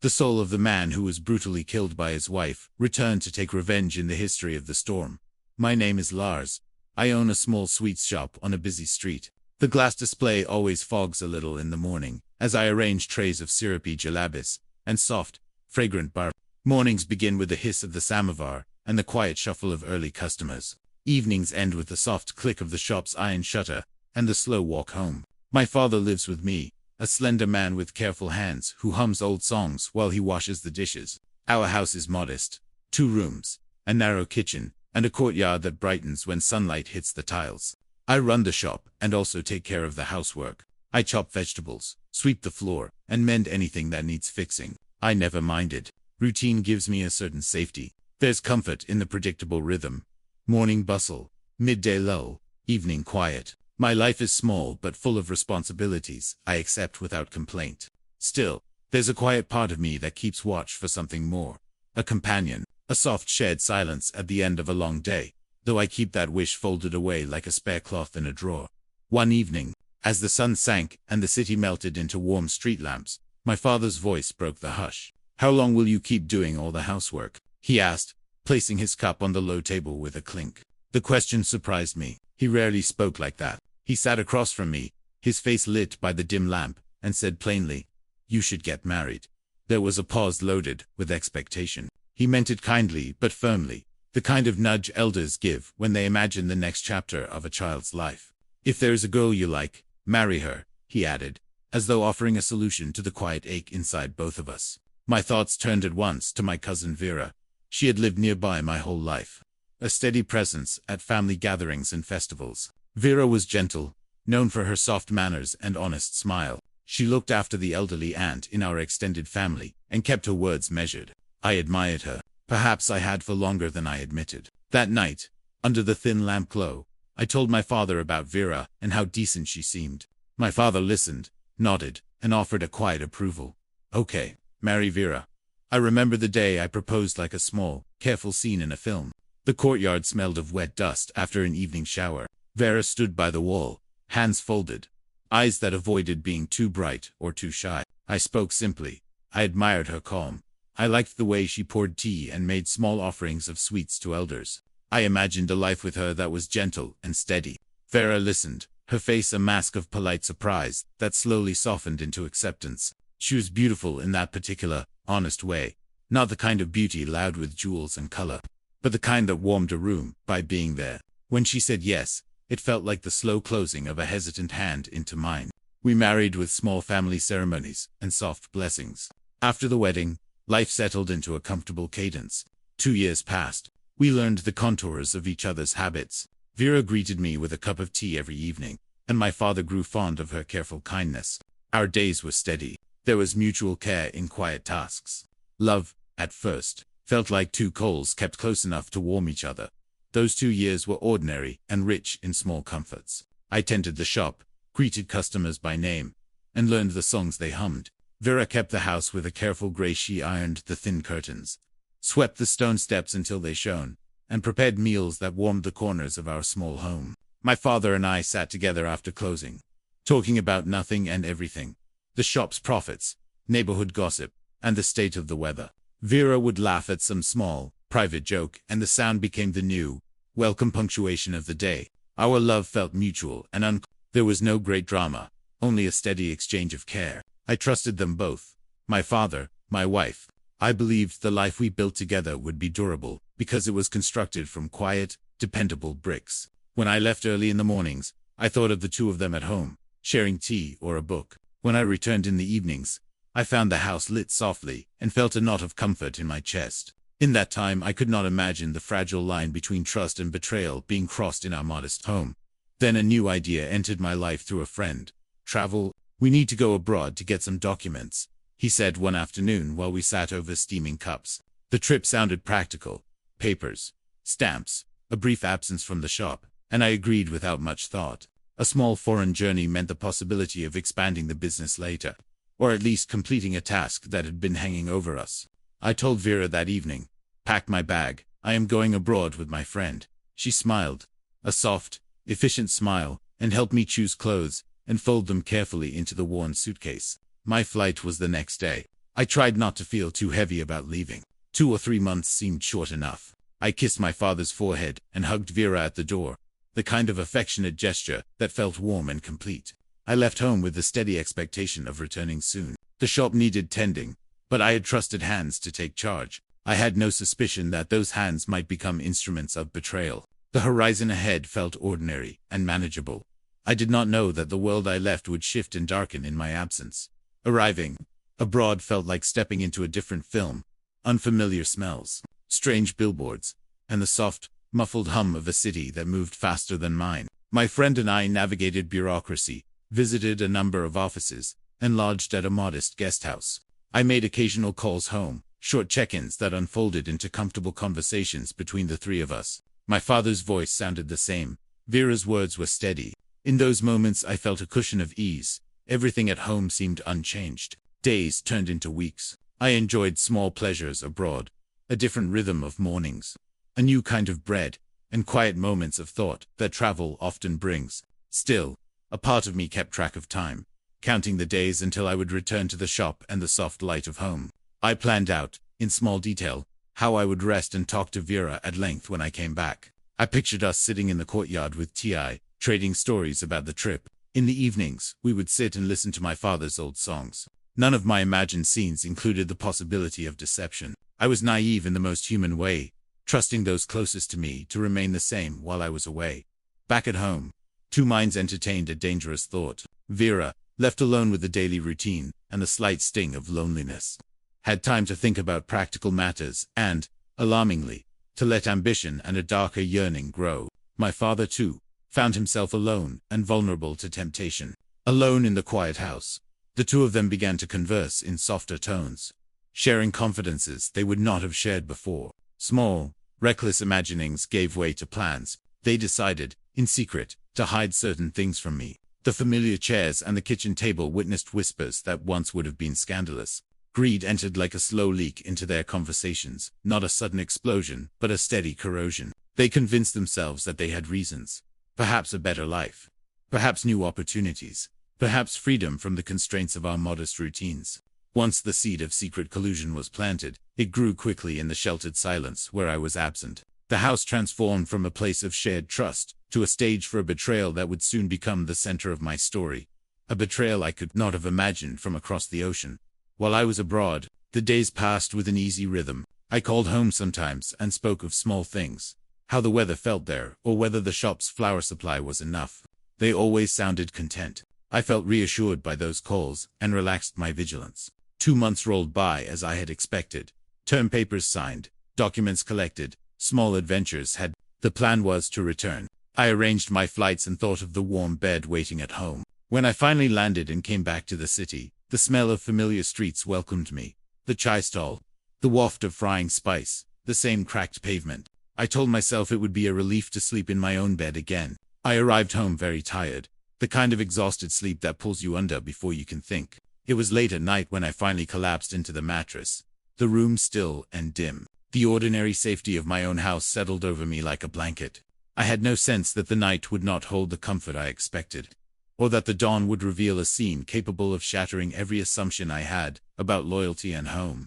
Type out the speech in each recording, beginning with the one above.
The soul of the man who was brutally killed by his wife returned to take revenge in the history of the storm. My name is Lars. I own a small sweets shop on a busy street. The glass display always fogs a little in the morning, as I arrange trays of syrupy jalabis and soft, fragrant bar. Mornings begin with the hiss of the samovar and the quiet shuffle of early customers. Evenings end with the soft click of the shop's iron shutter and the slow walk home. My father lives with me, a slender man with careful hands who hums old songs while he washes the dishes. Our house is modest. 2 rooms, a narrow kitchen, and a courtyard that brightens when sunlight hits the tiles. I run the shop and also take care of the housework. I chop vegetables, sweep the floor, and mend anything that needs fixing. I never minded. Routine gives me a certain safety. There's comfort in the predictable rhythm. Morning bustle, midday lull, evening quiet. My life is small but full of responsibilities I accept without complaint. Still, there's a quiet part of me that keeps watch for something more. A companion, a soft shared silence at the end of a long day, though I keep that wish folded away like a spare cloth in a drawer. One evening, as the sun sank and the city melted into warm street lamps, my father's voice broke the hush. "How long will you keep doing all the housework?" he asked, placing his cup on the low table with a clink. The question surprised me. He rarely spoke like that. He sat across from me, his face lit by the dim lamp, and said plainly, "You should get married." There was a pause loaded with expectation. He meant it kindly but firmly, the kind of nudge elders give when they imagine the next chapter of a child's life. "If there is a girl you like, marry her," he added, as though offering a solution to the quiet ache inside both of us. My thoughts turned at once to my cousin Vera. She had lived nearby my whole life, a steady presence at family gatherings and festivals. Vera was gentle, known for her soft manners and honest smile. She looked after the elderly aunt in our extended family and kept her words measured. I admired her. Perhaps I had for longer than I admitted. That night, under the thin lamp glow, I told my father about Vera and how decent she seemed. My father listened, nodded, and offered a quiet approval. "Okay, marry Vera." I remember the day I proposed like a small, careful scene in a film. The courtyard smelled of wet dust after an evening shower. Vera stood by the wall, hands folded, eyes that avoided being too bright or too shy. I spoke simply. I admired her calm. I liked the way she poured tea and made small offerings of sweets to elders. I imagined a life with her that was gentle and steady. Vera listened, her face a mask of polite surprise that slowly softened into acceptance. She was beautiful in that particular, honest way. Not the kind of beauty loud with jewels and color, but the kind that warmed a room by being there. When she said yes, it felt like the slow closing of a hesitant hand into mine. We married with small family ceremonies and soft blessings. After the wedding, life settled into a comfortable cadence. 2 years passed. We learned the contours of each other's habits. Vera greeted me with a cup of tea every evening, and my father grew fond of her careful kindness. Our days were steady. There was mutual care in quiet tasks. Love, at first, felt like 2 coals kept close enough to warm each other. Those 2 years were ordinary and rich in small comforts. I tended the shop, greeted customers by name, and learned the songs they hummed. Vera kept the house with a careful grace. She ironed the thin curtains, swept the stone steps until they shone, and prepared meals that warmed the corners of our small home. My father and I sat together after closing, talking about nothing and everything. The shop's profits, neighborhood gossip, and the state of the weather. Vera would laugh at some small, private joke, and the sound became the new, welcome punctuation of the day. Our love felt mutual and there was no great drama, only a steady exchange of care. I trusted them both, my father, my wife. I believed the life we built together would be durable, because it was constructed from quiet, dependable bricks. When I left early in the mornings, I thought of the 2 of them at home, sharing tea or a book. When I returned in the evenings, I found the house lit softly and felt a knot of comfort in my chest. In that time I could not imagine the fragile line between trust and betrayal being crossed in our modest home. Then a new idea entered my life through a friend. "Travel. We need to go abroad to get some documents," he said one afternoon while we sat over steaming cups. The trip sounded practical. Papers, stamps, a brief absence from the shop, and I agreed without much thought. A small foreign journey meant the possibility of expanding the business later, or at least completing a task that had been hanging over us. I told Vera that evening, "Pack my bag. I am going abroad with my friend." She smiled, a soft, efficient smile, and helped me choose clothes and fold them carefully into the worn suitcase. My flight was the next day. I tried not to feel too heavy about leaving. 2 or 3 months seemed short enough. I kissed my father's forehead and hugged Vera at the door, the kind of affectionate gesture that felt warm and complete. I left home with the steady expectation of returning soon. The shop needed tending, but I had trusted hands to take charge. I had no suspicion that those hands might become instruments of betrayal. The horizon ahead felt ordinary and manageable. I did not know that the world I left would shift and darken in my absence. Arriving abroad felt like stepping into a different film. Unfamiliar smells, strange billboards, and the soft, muffled hum of a city that moved faster than mine. My friend and I navigated bureaucracy, visited a number of offices, and lodged at a modest guest house. I made occasional calls home, short check-ins that unfolded into comfortable conversations between the three of us. My father's voice sounded the same. Vera's words were steady. In those moments I felt a cushion of ease. Everything at home seemed unchanged. Days turned into weeks. I enjoyed small pleasures abroad, a different rhythm of mornings, a new kind of bread, and quiet moments of thought that travel often brings. Still, a part of me kept track of time, counting the days until I would return to the shop and the soft light of home. I planned out, in small detail, how I would rest and talk to Vera at length when I came back. I pictured us sitting in the courtyard with T.I., trading stories about the trip. In the evenings, we would sit and listen to my father's old songs. None of my imagined scenes included the possibility of deception. I was naive in the most human way, trusting those closest to me to remain the same while I was away. Back at home, two minds entertained a dangerous thought. Vera, left alone with the daily routine and a slight sting of loneliness, had time to think about practical matters and, alarmingly, to let ambition and a darker yearning grow. My father, too, found himself alone and vulnerable to temptation. Alone in the quiet house, the two of them began to converse in softer tones, sharing confidences they would not have shared before. Small, reckless imaginings gave way to plans. They decided, in secret, to hide certain things from me. The familiar chairs and the kitchen table witnessed whispers that once would have been scandalous. Greed entered like a slow leak into their conversations, not a sudden explosion, but a steady corrosion. They convinced themselves that they had reasons. Perhaps a better life. Perhaps new opportunities. Perhaps freedom from the constraints of our modest routines. Once the seed of secret collusion was planted, it grew quickly in the sheltered silence where I was absent. The house transformed from a place of shared trust to a stage for a betrayal that would soon become the center of my story. A betrayal I could not have imagined from across the ocean. While I was abroad, the days passed with an easy rhythm. I called home sometimes and spoke of small things, how the weather felt there, or whether the shop's flour supply was enough. They always sounded content. I felt reassured by those calls and relaxed my vigilance. 2 months rolled by as I had expected. Term papers signed, documents collected, small adventures had. The plan was to return. I arranged my flights and thought of the warm bed waiting at home. When I finally landed and came back to the city, the smell of familiar streets welcomed me. The chai stall, the waft of frying spice, the same cracked pavement. I told myself it would be a relief to sleep in my own bed again. I arrived home very tired, the kind of exhausted sleep that pulls you under before you can think. It was late at night when I finally collapsed into the mattress. The room still and dim. The ordinary safety of my own house settled over me like a blanket. I had no sense that the night would not hold the comfort I expected, or that the dawn would reveal a scene capable of shattering every assumption I had about loyalty and home.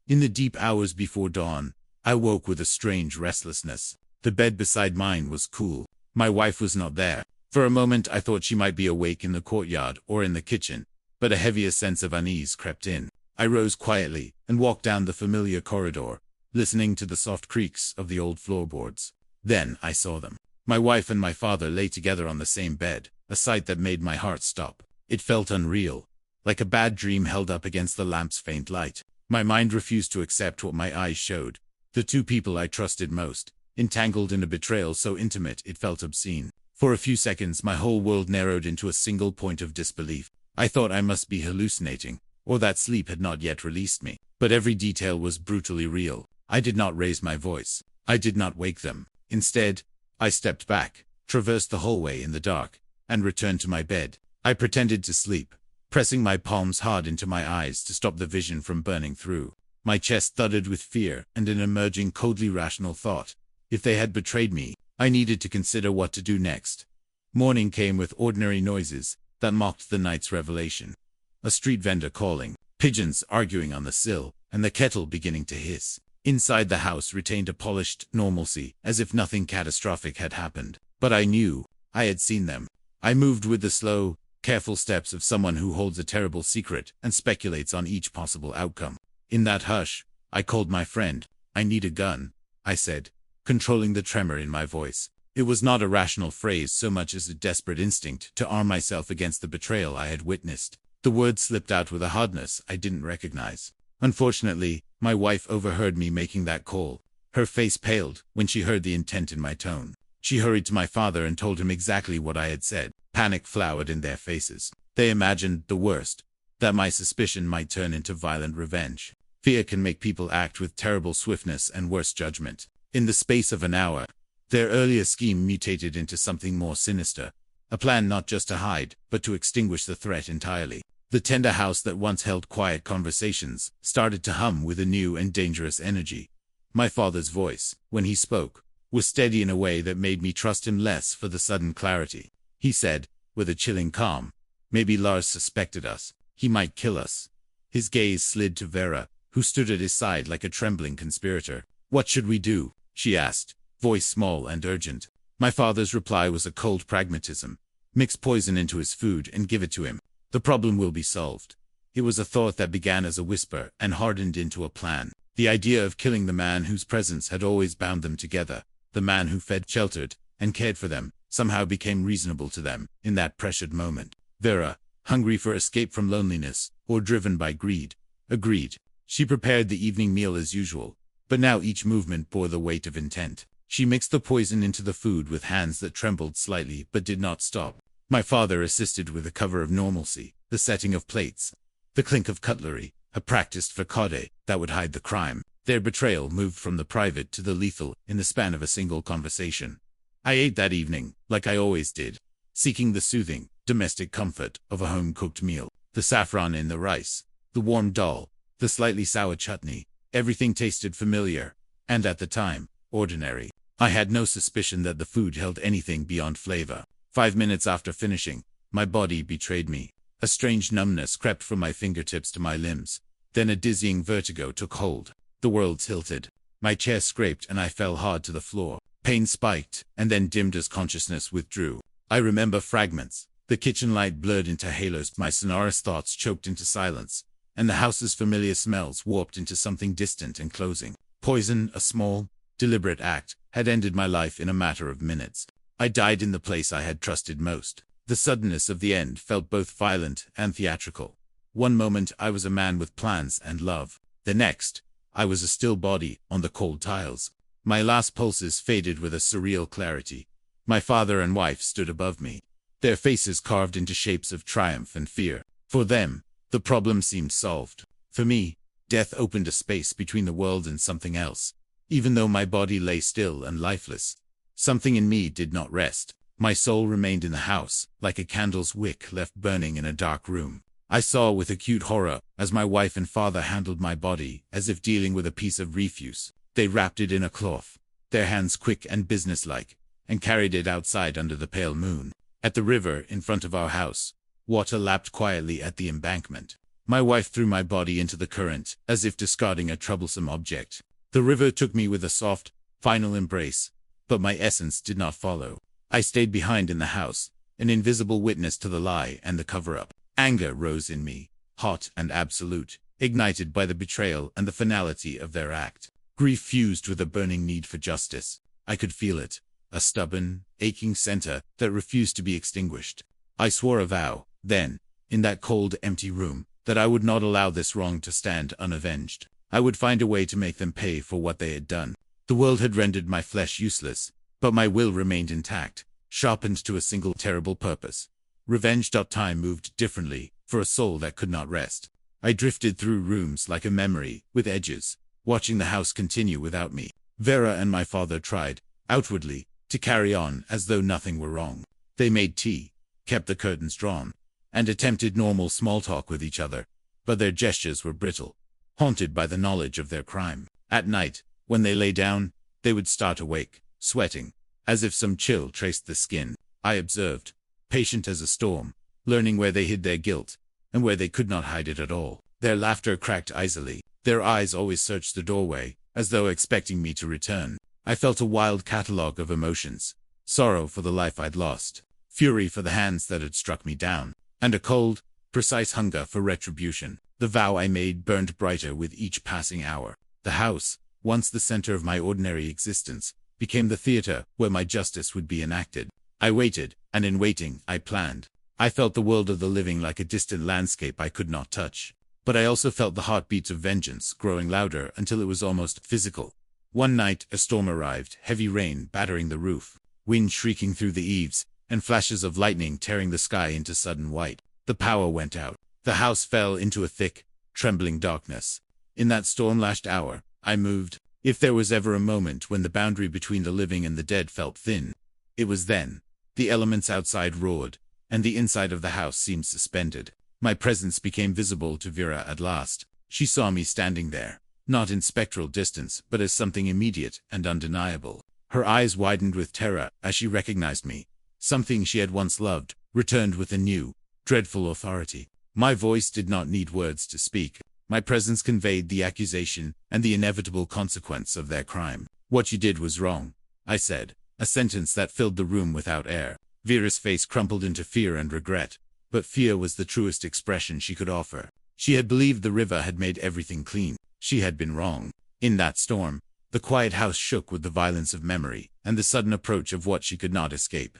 In the deep hours before dawn, I woke with a strange restlessness. The bed beside mine was cool. My wife was not there. For a moment I thought she might be awake in the courtyard or in the kitchen, but a heavier sense of unease crept in. I rose quietly and walked down the familiar corridor, listening to the soft creaks of the old floorboards. Then I saw them. My wife and my father lay together on the same bed, a sight that made my heart stop. It felt unreal, like a bad dream held up against the lamp's faint light. My mind refused to accept what my eyes showed. The two people I trusted most, entangled in a betrayal so intimate it felt obscene. For a few seconds my whole world narrowed into a single point of disbelief. I thought I must be hallucinating, or that sleep had not yet released me. But every detail was brutally real. I did not raise my voice. I did not wake them. Instead, I stepped back, traversed the hallway in the dark, and returned to my bed. I pretended to sleep, pressing my palms hard into my eyes to stop the vision from burning through. My chest thudded with fear and an emerging coldly rational thought. If they had betrayed me, I needed to consider what to do next. Morning came with ordinary noises that mocked the night's revelation. A street vendor calling, pigeons arguing on the sill, and the kettle beginning to hiss. Inside the house retained a polished normalcy, as if nothing catastrophic had happened. But I knew. I had seen them. I moved with the slow, careful steps of someone who holds a terrible secret and speculates on each possible outcome. In that hush, I called my friend. "I need a gun," I said, controlling the tremor in my voice. It was not a rational phrase so much as a desperate instinct to arm myself against the betrayal I had witnessed. The words slipped out with a hardness I didn't recognize. Unfortunately, my wife overheard me making that call. Her face paled when she heard the intent in my tone. She hurried to my father and told him exactly what I had said. Panic flowered in their faces. They imagined the worst, that my suspicion might turn into violent revenge. Fear can make people act with terrible swiftness and worse judgment. In the space of an hour, their earlier scheme mutated into something more sinister. A plan not just to hide, but to extinguish the threat entirely. The tender house that once held quiet conversations started to hum with a new and dangerous energy. My father's voice, when he spoke, was steady in a way that made me trust him less for the sudden clarity. He said, with a chilling calm, "Maybe Lars suspected us. He might kill us." His gaze slid to Vera, who stood at his side like a trembling conspirator. "What should we do?" she asked, voice small and urgent. My father's reply was a cold pragmatism. "Mix poison into his food and give it to him. The problem will be solved." It was a thought that began as a whisper and hardened into a plan. The idea of killing the man whose presence had always bound them together, the man who fed, sheltered, and cared for them, somehow became reasonable to them in that pressured moment. Vera, hungry for escape from loneliness, or driven by greed, agreed. She prepared the evening meal as usual, but now each movement bore the weight of intent. She mixed the poison into the food with hands that trembled slightly but did not stop. My father assisted with a cover of normalcy, the setting of plates, the clink of cutlery, a practiced facade that would hide the crime. Their betrayal moved from the private to the lethal in the span of a single conversation. I ate that evening, like I always did, seeking the soothing, domestic comfort of a home-cooked meal. The saffron in the rice, the warm dal, the slightly sour chutney, everything tasted familiar, and at the time, ordinary. I had no suspicion that the food held anything beyond flavor. 5 minutes after finishing, my body betrayed me. A strange numbness crept from my fingertips to my limbs. Then a dizzying vertigo took hold. The world tilted. My chair scraped and I fell hard to the floor. Pain spiked, and then dimmed as consciousness withdrew. I remember fragments. The kitchen light blurred into halos, my sonorous thoughts choked into silence, and the house's familiar smells warped into something distant and closing. Poison, a small, deliberate act, had ended my life in a matter of minutes. I died in the place I had trusted most. The suddenness of the end felt both violent and theatrical. One moment I was a man with plans and love. The next, I was a still body on the cold tiles. My last pulses faded with a surreal clarity. My father and wife stood above me, their faces carved into shapes of triumph and fear. For them, the problem seemed solved. For me, death opened a space between the world and something else. Even though my body lay still and lifeless, something in me did not rest. My soul remained in the house, like a candle's wick left burning in a dark room. I saw with acute horror as my wife and father handled my body as if dealing with a piece of refuse. They wrapped it in a cloth, their hands quick and businesslike, and carried it outside under the pale moon. At the river in front of our house, water lapped quietly at the embankment. My wife threw my body into the current, as if discarding a troublesome object. The river took me with a soft, final embrace, but my essence did not follow. I stayed behind in the house, an invisible witness to the lie and the cover-up. Anger rose in me, hot and absolute, ignited by the betrayal and the finality of their act. Grief fused with a burning need for justice. I could feel it, a stubborn, aching center that refused to be extinguished. I swore a vow, then, in that cold, empty room, that I would not allow this wrong to stand unavenged. I would find a way to make them pay for what they had done. The world had rendered my flesh useless, but my will remained intact, sharpened to a single terrible purpose. Revenge. Time moved differently, for a soul that could not rest. I drifted through rooms like a memory, with edges, watching the house continue without me. Vera and my father tried, outwardly, to carry on as though nothing were wrong. They made tea, kept the curtains drawn, and attempted normal small talk with each other, but their gestures were brittle, haunted by the knowledge of their crime. At night, when they lay down, they would start awake, sweating, as if some chill traced the skin. I observed, patient as a storm, learning where they hid their guilt, and where they could not hide it at all. Their laughter cracked icily. Their eyes always searched the doorway, as though expecting me to return. I felt a wild catalogue of emotions. Sorrow for the life I'd lost, fury for the hands that had struck me down, and a cold, precise hunger for retribution. The vow I made burned brighter with each passing hour. The house, once the center of my ordinary existence, became the theater where my justice would be enacted. I waited, and in waiting, I planned. I felt the world of the living like a distant landscape I could not touch. But I also felt the heartbeats of vengeance growing louder until it was almost physical. One night, a storm arrived, heavy rain battering the roof, wind shrieking through the eaves, and flashes of lightning tearing the sky into sudden white. The power went out. The house fell into a thick, trembling darkness. In that storm-lashed hour, I moved. If there was ever a moment when the boundary between the living and the dead felt thin, it was then. The elements outside roared, and the inside of the house seemed suspended. My presence became visible to Vera at last. She saw me standing there, not in spectral distance, but as something immediate and undeniable. Her eyes widened with terror as she recognized me. Something she had once loved returned with a new, dreadful authority. My voice did not need words to speak. My presence conveyed the accusation and the inevitable consequence of their crime. "What you did was wrong," I said, a sentence that filled the room without air. Vera's face crumpled into fear and regret, but fear was the truest expression she could offer. She had believed the river had made everything clean. She had been wrong. In that storm, the quiet house shook with the violence of memory and the sudden approach of what she could not escape.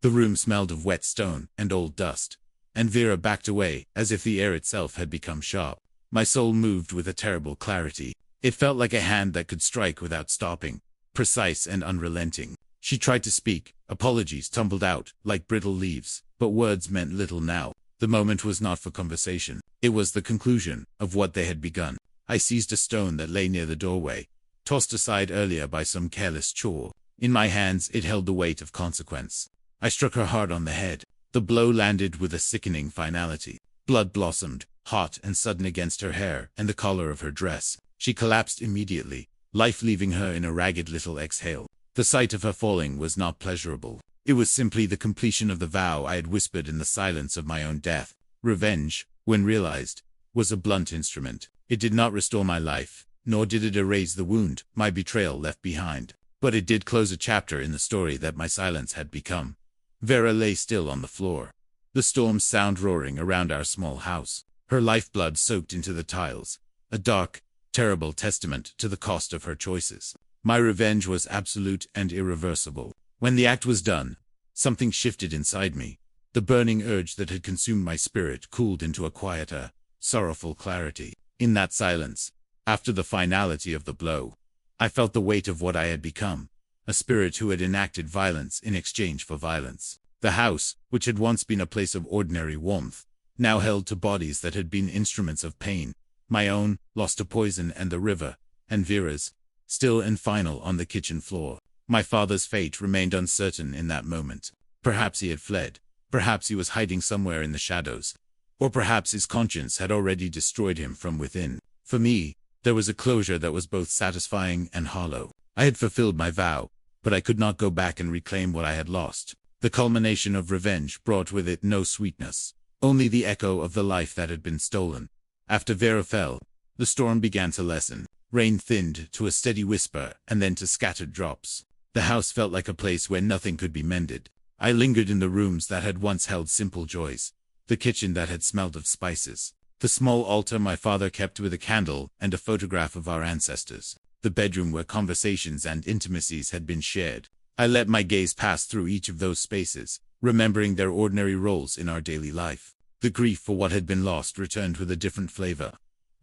The room smelled of wet stone and old dust, and Vera backed away as if the air itself had become sharp. My soul moved with a terrible clarity. It felt like a hand that could strike without stopping, precise and unrelenting. She tried to speak. Apologies tumbled out like brittle leaves, but words meant little now. The moment was not for conversation. It was the conclusion of what they had begun. I seized a stone that lay near the doorway, tossed aside earlier by some careless chore. In my hands it held the weight of consequence. I struck her hard on the head. The blow landed with a sickening finality. Blood blossomed, hot and sudden against her hair and the collar of her dress. She collapsed immediately, life leaving her in a ragged little exhale. The sight of her falling was not pleasurable. It was simply the completion of the vow I had whispered in the silence of my own death. Revenge, when realized, was a blunt instrument. It did not restore my life, nor did it erase the wound my betrayal left behind. But it did close a chapter in the story that my silence had become. Vera lay still on the floor, the storm's sound roaring around our small house. Her lifeblood soaked into the tiles, a dark, terrible testament to the cost of her choices. My revenge was absolute and irreversible. When the act was done, something shifted inside me. The burning urge that had consumed my spirit cooled into a quieter, sorrowful clarity. In that silence, after the finality of the blow, I felt the weight of what I had become, a spirit who had enacted violence in exchange for violence. The house, which had once been a place of ordinary warmth, now held to bodies that had been instruments of pain. My own, lost to poison, and the river, and Vera's, still and final on the kitchen floor. My father's fate remained uncertain in that moment. Perhaps he had fled. Perhaps he was hiding somewhere in the shadows. Or perhaps his conscience had already destroyed him from within. For me, there was a closure that was both satisfying and hollow. I had fulfilled my vow, but I could not go back and reclaim what I had lost. The culmination of revenge brought with it no sweetness, only the echo of the life that had been stolen. After Vera fell, the storm began to lessen. Rain thinned to a steady whisper and then to scattered drops. The house felt like a place where nothing could be mended. I lingered in the rooms that had once held simple joys, the kitchen that had smelled of spices, the small altar my father kept with a candle and a photograph of our ancestors, the bedroom where conversations and intimacies had been shared. I let my gaze pass through each of those spaces, remembering their ordinary roles in our daily life. The grief for what had been lost returned with a different flavor.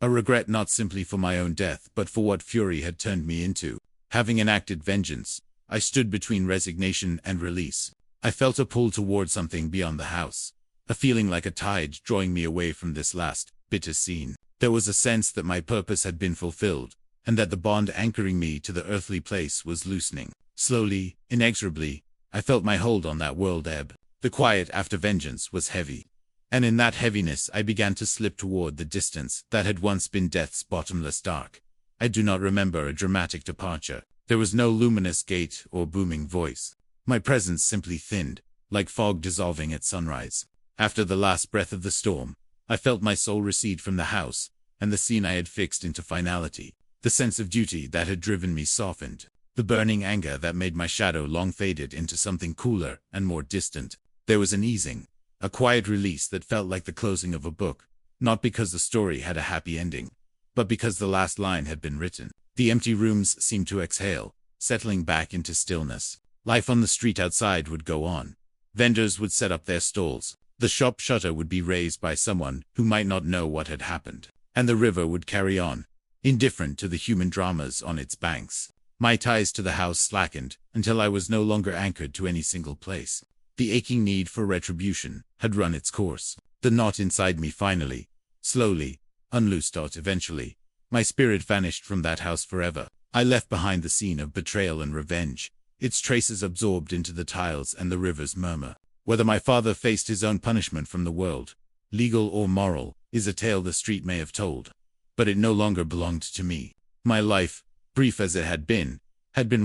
A regret not simply for my own death, but for what fury had turned me into. Having enacted vengeance, I stood between resignation and release. I felt a pull toward something beyond the house, a feeling like a tide drawing me away from this last, bitter scene. There was a sense that my purpose had been fulfilled, and that the bond anchoring me to the earthly place was loosening. Slowly, inexorably, I felt my hold on that world ebb. The quiet after vengeance was heavy. And in that heaviness I began to slip toward the distance that had once been death's bottomless dark. I do not remember a dramatic departure. There was no luminous gate or booming voice. My presence simply thinned, like fog dissolving at sunrise. After the last breath of the storm, I felt my soul recede from the house, and the scene I had fixed into finality. The sense of duty that had driven me softened. The burning anger that made my shadow long faded into something cooler and more distant. There was an easing, a quiet release that felt like the closing of a book, not because the story had a happy ending, but because the last line had been written. The empty rooms seemed to exhale, settling back into stillness. Life on the street outside would go on. Vendors would set up their stalls. The shop shutter would be raised by someone who might not know what had happened. And the river would carry on, indifferent to the human dramas on its banks. My ties to the house slackened until I was no longer anchored to any single place. The aching need for retribution had run its course. The knot inside me finally, slowly, unloosed out eventually. My spirit vanished from that house forever. I left behind the scene of betrayal and revenge, its traces absorbed into the tiles and the river's murmur. Whether my father faced his own punishment from the world, legal or moral, is a tale the street may have told. But it no longer belonged to me. My life, brief as it had been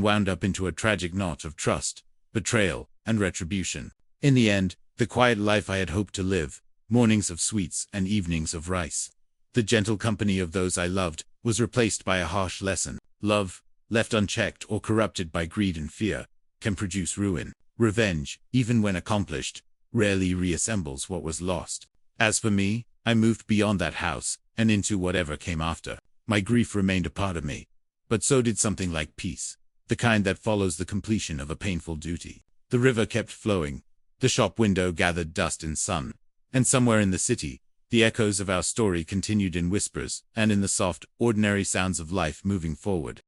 wound up into a tragic knot of trust, betrayal, and retribution. In the end, the quiet life I had hoped to live, mornings of sweets and evenings of rice, the gentle company of those I loved, was replaced by a harsh lesson. Love, left unchecked or corrupted by greed and fear, can produce ruin. Revenge, even when accomplished, rarely reassembles what was lost. As for me, I moved beyond that house, and into whatever came after. My grief remained a part of me, but so did something like peace, the kind that follows the completion of a painful duty. The river kept flowing, the shop window gathered dust and sun, and somewhere in the city, the echoes of our story continued in whispers and in the soft, ordinary sounds of life moving forward.